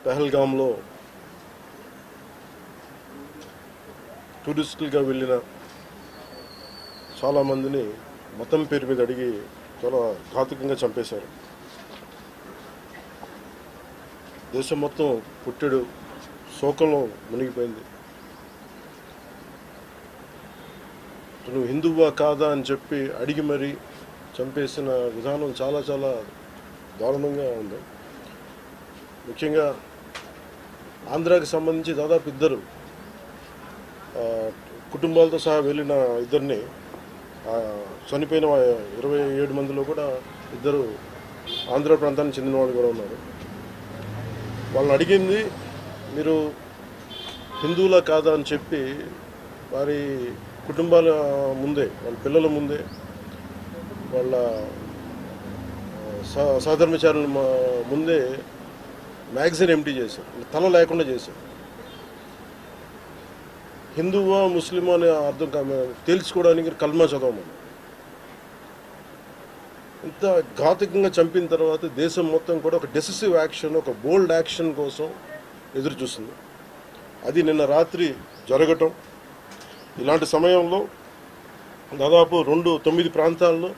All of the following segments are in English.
పహల్గామ్లో టూరిస్టులుగా వెళ్ళిన చాలామందిని మతం పేరు మీద అడిగి చాలా ఘాతుకంగా చంపేశారు. దేశం మొత్తం పుట్టెడు శోకంలో మునిగిపోయింది. నువ్వు హిందువా కాదా అని చెప్పి అడిగి మరీ చంపేసిన విధానం చాలా చాలా దారుణంగా ఉంది. ముఖ్యంగా ఆంధ్రాకి సంబంధించి దాదాపు ఇద్దరు కుటుంబాలతో సహా వెళ్ళిన ఇద్దరిని చనిపోయిన 27 మందిలో కూడా ఇద్దరు ఆంధ్ర ప్రాంతానికి చెందిన వాళ్ళు కూడా ఉన్నారు. వాళ్ళని అడిగింది మీరు హిందువులా కాదా అని చెప్పి వారి కుటుంబాల ముందే, వాళ్ళ పిల్లల ముందే, వాళ్ళ సహధర్మచారుల ముందే మ్యాగజైన్ ఎంటీ చేశారు, తల లేకుండా చేశారు. హిందువా ముస్లిమా అనే అర్థం తేల్చుకోవడానికి కల్మా చదవమని. ఇంత ఘాతుకంగా చంపిన తర్వాత దేశం మొత్తం కూడా ఒక డెసిసివ్ యాక్షన్, ఒక బోల్డ్ యాక్షన్ కోసం ఎదురు చూస్తుంది. అది నిన్న రాత్రి జరగటం. ఇలాంటి సమయంలో దాదాపు 9 ప్రాంతాల్లో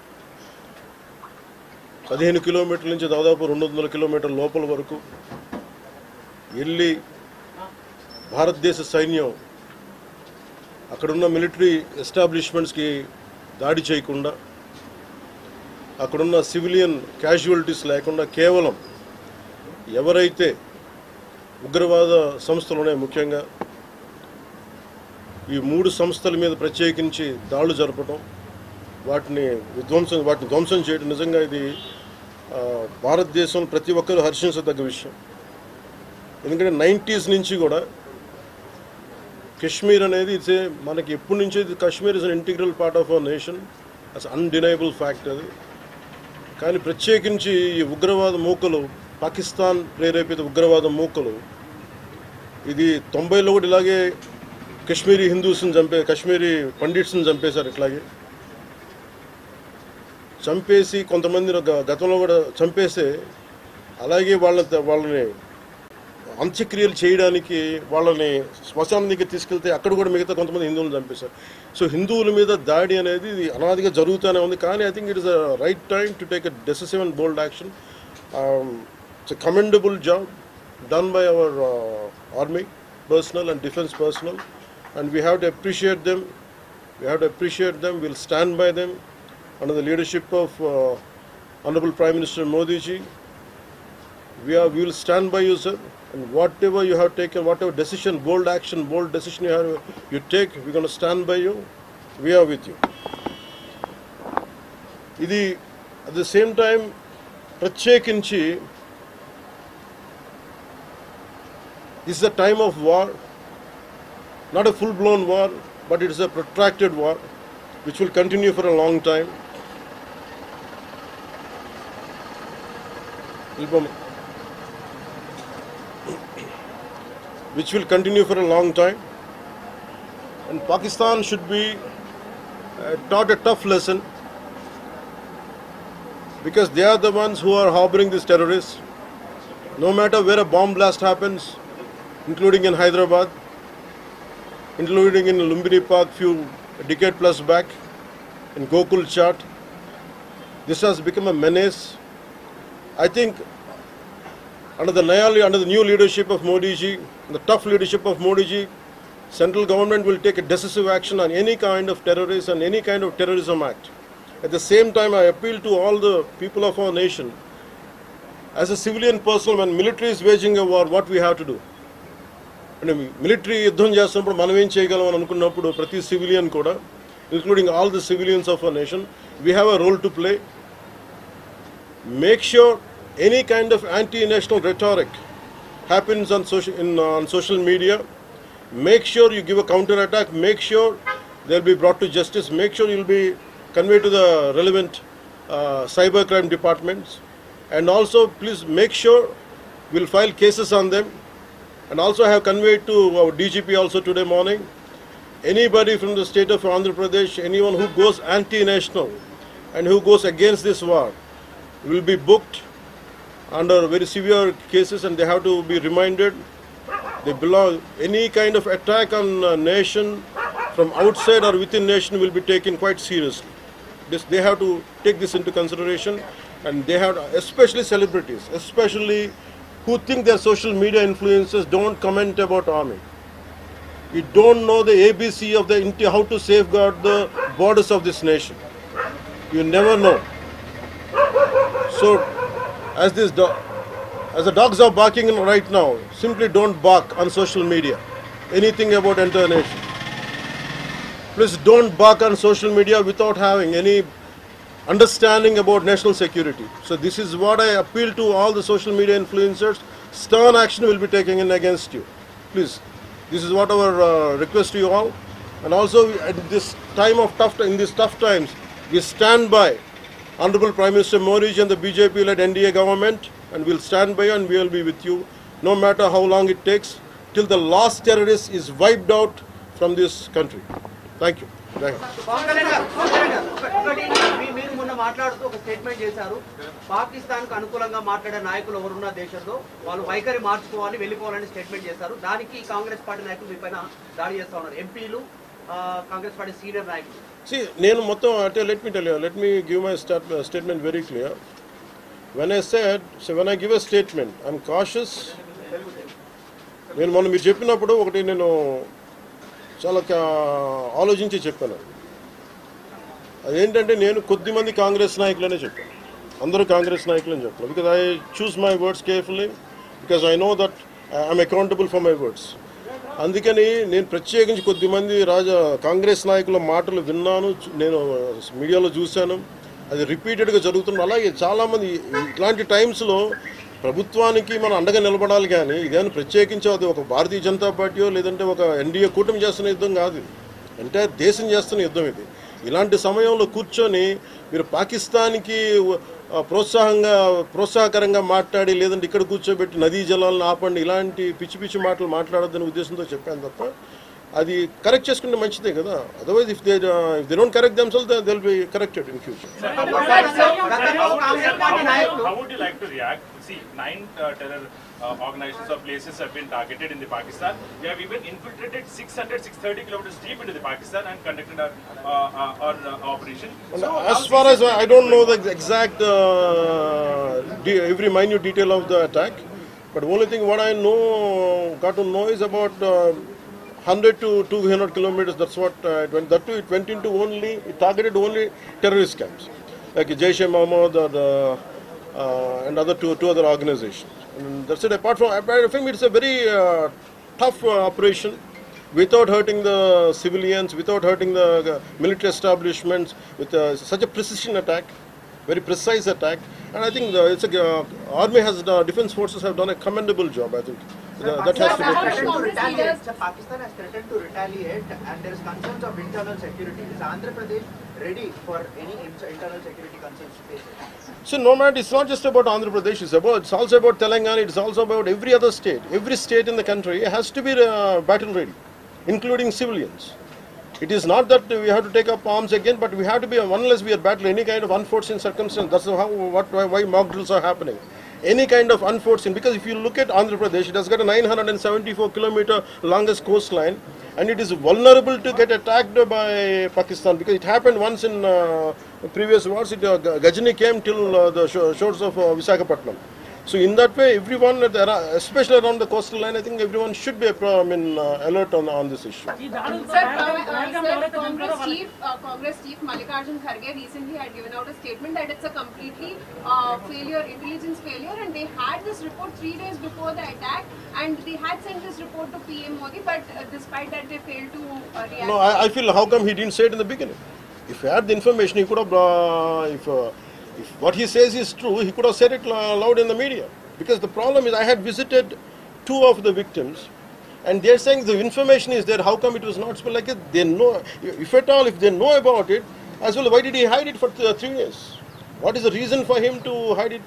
15 కిలోమీటర్ల నుంచి దాదాపు 200 కిలోమీటర్ల లోపల వరకు వెళ్ళి భారతదేశ సైన్యం అక్కడున్న మిలిటరీ ఎస్టాబ్లిష్మెంట్స్కి దాడి చేయకుండా, అక్కడున్న సివిలియన్ క్యాజువాలిటీస్ లేకుండా కేవలం ఎవరైతే ఉగ్రవాద సంస్థలు ఉన్నాయో, ముఖ్యంగా ఈ 3 సంస్థల మీద ప్రత్యేకించి దాడులు జరపడం, వాటిని ధ్వంసం చేయడం నిజంగా ఇది భారతదేశం ప్రతి ఒక్కరూ హర్షించదగ్గ విషయం. ఎందుకంటే 90s నుంచి కూడా కశ్మీర్ అనేది మనకి ఎప్పటి నుంచో Kashmir is an integral part of our nation, as undeniable fact అది. కానీ ప్రత్యేకించి ఈ ఉగ్రవాద మూకలు, పాకిస్తాన్ ప్రేరేపిత ఉగ్రవాద మూకలు, ఇది 90లో కూడా ఇలాగే కశ్మీరీ హిందూస్ని కశ్మీరీ పండిట్స్ని చంపేశారు. ఇట్లాగే చంపేసి కొంతమంది గతంలో కూడా చంపేస్తే అలాగే వాళ్ళని అంత్యక్రియలు చేయడానికి వాళ్ళని శ్మశానం దగ్గర తీసుకెళ్తే అక్కడ కూడా మిగతా కొంతమంది హిందువులను చంపేశారు. సో హిందువుల మీద దాడి అనేది ఇది అనాదిగా జరుగుతూనే ఉంది. కానీ I think it is a right time to take a decisive and bold action. It's a commendable job done by our army personal and defence personnel, and we have to appreciate them. We'll stand by them under the leadership of Honorable Prime Minister Modi ji. We will stand by you, sir, and whatever you have taken, whatever decision, bold decision you take, we're going to stand by you. We are with you. Idi at the same time prachekinchi, this is a time of war. Not a full-blown war, but it is a protracted war, which will continue for a long time. And Pakistan should be taught a tough lesson, because they are the ones who are harboring these terrorists. No matter where a bomb blast happens, including in Hyderabad, including in Lumbini Park a decade plus back, in Gokul Chat, this has become a menace. I think under the new leadership of Modi ji, the tough leadership of Modi ji, central government will take a decisive action on any kind of terrorist and any kind of terrorism act. At the same time, I appeal to all the people of our nation, as a civilian person, when military is waging a war, what we have to do? అంటే military యుద్ధం చేస్తున్నప్పుడు మనం ఏం చేయగలం అని అనుకున్నప్పుడు ప్రతి civilian కూడా, including all the civilians of our nation, we have a role to play. Make sure any kind of anti-national rhetoric happens on social media. Make sure you give a counter attack. Make sure they'll be brought to justice. Make sure you'll be conveyed to the relevant cybercrime departments. And also please make sure we'll file cases on them. And also I have conveyed to our DGP also today morning, anybody from the state of Andhra Pradesh, anyone who goes anti-national and who goes against this war will be booked under very severe cases, and they have to be reminded. They belong. Any kind of attack on a nation from outside or within nation will be taken quite seriously. They have to take this into consideration, and they have, especially celebrities, especially who think they're social media influencers, don't comment about army. You don't know the ABC of the how to safeguard the borders of this nation. You never know. So, as the dogs are barking right now, simply don't bark on social media anything about entire nation. Please don't bark on social media without having any understanding about national security. So this is what I appeal to all the social media influencers. Stern action will be taken in against you. Please, this is what our request to you all. And also at this time of in these tough times, we stand by Honorable Prime Minister Modi and the BJP-led NDA government, and we'll stand by you and we will be with you, no matter how long it takes, till the last terrorist is wiped out from this country. Thank you. మీరు మొన్న మాట్లాడుతూ ఒక statement చేశారు, పాకిస్తాన్ కు అనుకూలంగా మాట్లాడే నాయకులు ఎవరున్న దేశంలో వాళ్ళు వైఖరి మార్చుకోవాలి, వెళ్ళిపోవాలని స్టేట్మెంట్ చేశారు. దానికి కాంగ్రెస్ పార్టీ నాయకులు మీ పైన దాడి చేస్తా ఉన్నారు, ఎంపీలు, కాంగ్రెస్ పార్టీ సీనియర్ నాయకులు. See, నేను మొత్తం అంటే let me give my statement very clear. When I said, so when I give a statement, I'm cautious. నేను మొన్న మీరు చెప్పినప్పుడు ఒకటి నేను చాలా ఆలోచించి చెప్పాను. అదేంటంటే నేను కొద్దిమంది కాంగ్రెస్ నాయకులనే చెప్పాను, అందరూ కాంగ్రెస్ నాయకులని చెప్పాను. Because I choose my words carefully, because I know that I'm accountable for my words. అందుకని నేను ప్రత్యేకించి కొద్దిమంది కాంగ్రెస్ నాయకుల మాటలు విన్నాను, నేను మీడియాలో చూశాను, అది రిపీటెడ్గా జరుగుతుంది. అలాగే చాలామంది ఇట్లాంటి టైమ్స్లో ప్రభుత్వానికి మనం అండగా నిలబడాలి, కానీ ఇదేమైనా ప్రత్యేకించి అది ఒక భారతీయ జనతా పార్టీయో లేదంటే ఒక ఎన్డీఏ కూటమి చేస్తున్న యుద్ధం కాదు, అంటే దేశం చేస్తున్న యుద్ధం ఇది. ఇలాంటి సమయంలో కూర్చొని మీరు పాకిస్తాన్కి ప్రోత్సాహకరంగా మాట్లాడి లేదంటే ఇక్కడ కూర్చోబెట్టి నదీ జలాలను ఆపండి, ఇలాంటి పిచ్చి పిచ్చి మాటలు మాట్లాడొద్దనే ఉద్దేశంతో చెప్పాను తప్ప, అది కరెక్ట్ చేసుకుంటే మంచిదే కదా. Otherwise if they don't correct themselves they will be corrected in future. How would you like to react? See, 9 terror organizations or places have been targeted in the Pakistan. They have even infiltrated 630 kilometers deep into the Pakistan and conducted our operation. So, as far as I don't know the exact every minute detail of the attack, but only thing what I got to know is about 100 to 200 kilometers. That's what it went. That too, it went into it targeted only terrorist camps like Jaish-e-Mohammed and other two other organizations. And that's it. Apart from it's a very tough operation, without hurting the civilians, without hurting the military establishments, with such a precision attack, very precise attack. And I think army defense forces have done a commendable job. I think that has to be appreciated. Pakistan has threatened to retaliate, and there is concerns of internal security. Is Andhra Pradesh ready for any internal security concerns to face it? So no matter, it's not just about Andhra Pradesh, it's also about Telangana, it's also about every other state. Every state in the country has to be battle ready, including civilians. It is not that we have to take up arms again, but we have to be, unless we are battling any kind of unforeseen circumstance. That's why mock drills are happening. Any kind of unforeseen, because if you look at Andhra Pradesh, it has got a 974-kilometer longest coastline, and it is vulnerable to get attacked by Pakistan, because it happened once in previous wars. Ghajini came till the shores of Visakhapatnam. So in that way, everyone, especially around the coastal line, I think everyone should be alert on this issue. Sir, Congress Chief Mallikarjun Kharge recently had given out a statement that it's a completely intelligence failure, and they had this report 3 days before the attack, and they had sent this report to PM Modi, but despite that they failed to react. No, I feel, how come he didn't say it in the beginning? If he had the information, he could have, if what he says is true, he could have said it loud in the media. Because the problem is, I had visited 2 of the victims, and they're saying the information is there. How come it was not spelled like it? They know, if at all, if they know about it, as well, why did he hide it for 3 years? What is the reason for him to hide it?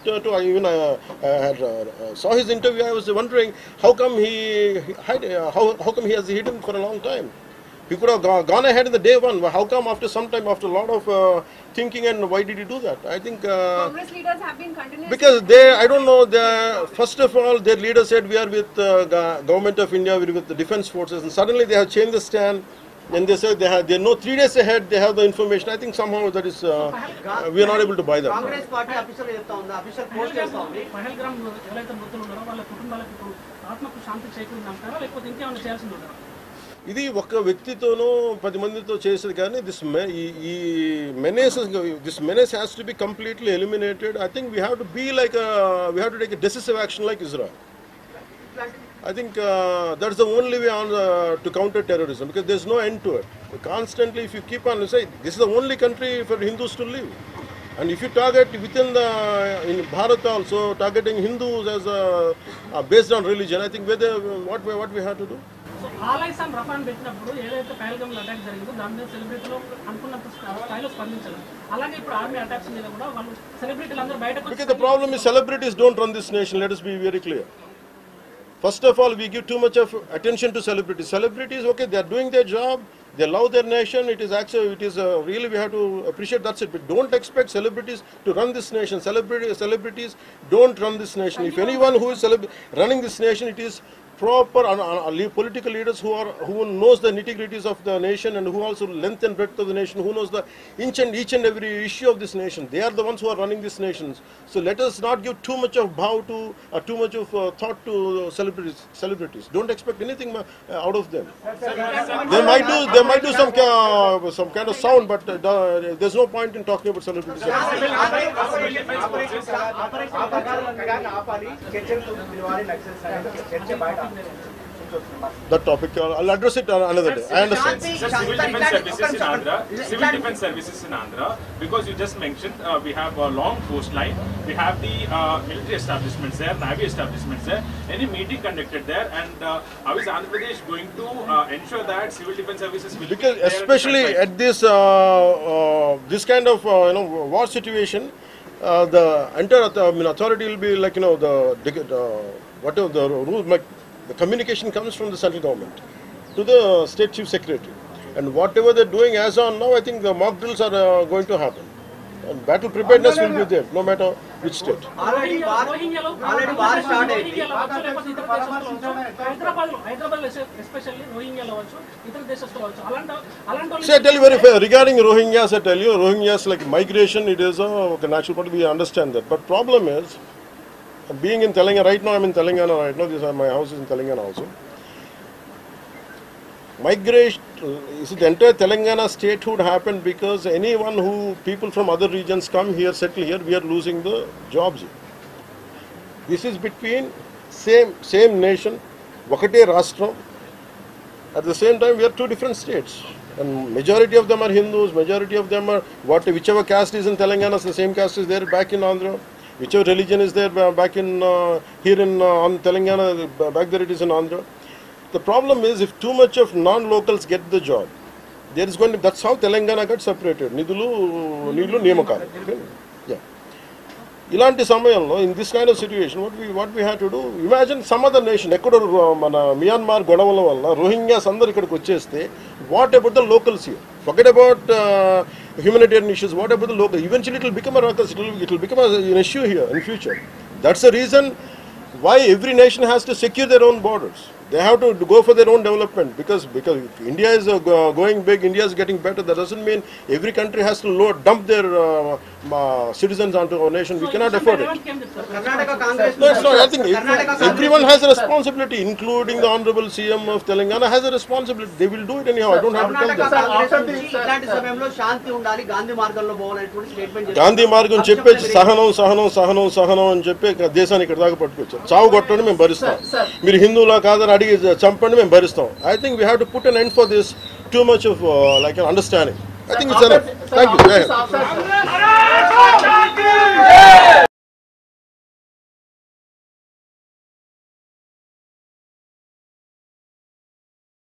Even I saw his interview. I was wondering how come he has hidden for a long time. He could have gone ahead in the day one. How come after some time, after a lot of thinking, and why did he do that? I think Congress leaders have been continuously... because they, I don't know, first of all, their leader said we are with government of India, we are with the defense forces, and suddenly they have changed the stand. And they said they know 3 days ahead they have the information. I think somehow that is we are not able to buy that. Congress party official చెప్తా ఉంది, official post చేస్తా ఉంది. పహల్గామ్ ఎవరైతే మృతులు ఉన్నారో వాళ్ళ కుటుంబాలకు ఇప్పుడు ఆత్మకు శాంతి చేకూరిందంటారా లేకపోతే ఇంకేమైనా చేయాల్సింది ఉంటారా? ఇది ఒక వ్యక్తితోనో 10 మందితో చేసేది కానీ ఈ menace has to be completely eliminated. I think we have to be like we have to take a decisive action like Israel. I think that's the only way on to counter terrorism, because there's no end to it. Constantly, if you keep on saying this is the only country for Hindus to live, and if you target within in Bharat also targeting Hindus as based on religion, I think what we have to do. So ఆలైసాన్ రఫాన్ పెట్టినప్పుడు ఏదైతే పహల్గామ్లో attack జరిగిందో దాని మీద సెలబ్రిటీలు అనుకున్నంత స్థాయిలో స్పందించారు. అలాగే ఇప్పుడు ఆర్మీ అటాక్స్ మీద కూడా వాళ్ళు సెలబ్రిటీలు అందరూ బయటకు... Because the problem is celebrities don't run this nation. Let us be very clear. First of all, we give too much of attention to celebrities. Celebrities, okay, they are doing their job. They love their nation. It is actually, really we have to appreciate. That's it. But don't expect celebrities to run this nation. Celebrities don't run this nation. If anyone who is running this nation, it is proper political leaders who knows the nitty-gritties of the nation, and who also length and breadth of the nation, who knows the each and every issue of this nation. They are the ones who are running this nation. So let us not give too much of too much of thought to celebrities. Don't expect anything out of them. They might do some kind of sound, but there's no point in talking about celebrities. That topic, I'll address it another day. I understand. Civil defense services in Andhra, because you just mentioned we have a long coastline, we have the military establishments there, navy establishments there. Any meeting conducted there, and how is Andhra Pradesh going to ensure that civil defense services will because be there especially at this kind of war situation, the entire authority will be like whatever the rules, like the communication comes from the central government to the state chief secretary, and whatever they're doing as on now, I think the mock drills are going to happen, and battle preparedness will be there no matter which state. Already war start అయింది. Hyderabad especially రోహింగ్యాలో వచ్చు, ఇతర దేశస్తులు వచ్చు. అలాంటి See, I tell you very fair regarding Rohingyas. I tell you, Rohingyas like migration, it is a natural part. We understand that, but problem is, being in Telangana right now, I'm in Telangana right now. My house is in Telangana also. Migration, the entire Telangana statehood happened because people from other regions come here, settle here, we are losing the jobs here. This is between same nation, Vakate Rashtra. At the same time, we are two different states, and majority of them are Hindus. Majority of them are whichever caste is in Telangana, the same caste is there back in Andhra. Whichever religion is there back in here in on Telangana, back there it is in Andhra. The problem is, if too much of non-locals get the job, there is going to, that's how Telangana got separated. Nidulu Niyamakalu. Yeah. Ilanti samayamlo, in this kind of situation, what we had to do, imagine some other nation, Myanmar Godavala valla Rohingyas andaru ikkadiki vacheste, what about the locals here? Forget about humanitarian issues. What about the local? Eventually, it will become a ruckus. It will become an issue here in future. That's the reason why every nation has to secure their own borders. They have to go for their own development, because India is going big, India is getting better. That doesn't mean every country has to dump their citizens onto our nation. We cannot afford it. Karnataka Congress No, it's not. I think everyone has a responsibility, including the Honorable CM of Telangana has a responsibility. They will do it anyhow. I don't have to tell Karnataka them. Congress నుంచి ఇట్లాంటి సమయంలో శాంతి ఉండాలి, గాంధీ మార్గంలో పోవాలనేటువంటి statement చేశారు. గాంధీ మార్గం చెప్పేసి సహనం అని చెప్పి దేశాన్ని ఇక్కడ దాకా పట్టుకొచ్చారు. చావు కొట్టండి మేము భరిస్తాం, మీరు హిందువులా కాదని అడిగి చంపండి మేము భరిస్తాం. I think we have to put an end for this too much of like an understanding. I think it's enough. Thank you.